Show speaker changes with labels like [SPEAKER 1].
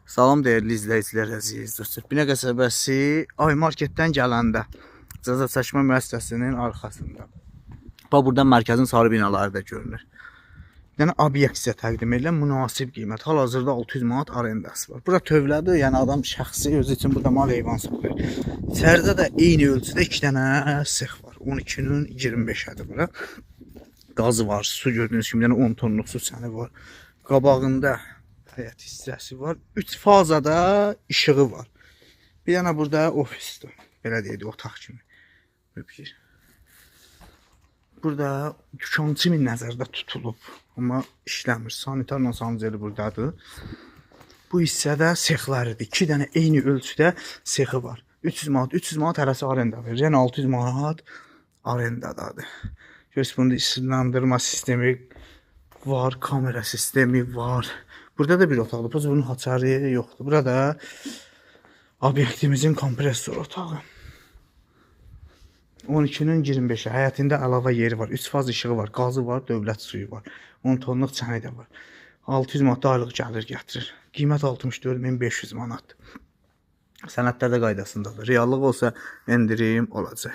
[SPEAKER 1] Salam dəyərli izləyicilər, əziz dostlar. Binə qəsəbəsi Ay Marketdən gələndə cəza çəkmə müəssisəsinin arxasında. Bax, buradan mərkəzin sarı binaları da görünür. Bir dənə obyekt sizə təqdim edilən münasib qiymət. Hal-hazırda 600 manat arendası var. Bura tövlədir, yəni adam şəxsi özü üçün burada mal heyvan saxlayır. İçəridə də eyni ölçüdə 2 dənə sex var. 12-nin 25-ədir bura. Qazı var, su gördüyünüz kimi, yəni 10 tonluq su səni var. Qabağında həyət hissəsi var. 3 fazada işığı var. Bir dənə burada ofisdir. Belə deyək, otaq kimi. Burada dükançı min nəzərdə tutulub. Amma işləmir. Sanitar nasanceli buradadır. Bu hissədə sexləridir. 2 dənə eyni ölçüdə sexi var. 300 manat hərəsi arenda verir. Yəni 600 manat arendadadır. Görürsünüz, bunda işıqlandırma sistemi var, kamera sistemi var. Burada da bir otaqdır. Prosta bunun haçarı yoxdur. Burada obyektimizin kompresor otağı. 12-nin 25-i. Həyətində əlavə yeri var. 3 faz işığı var, qazı var, dövlət suyu var. 10 tonluq çəni də var. 600 manat aylıq gəlir gətirir. Qiymət 64.500 manatdır. Sənədlər də qaydasındadır. Reallıq olsa endirim olacaq.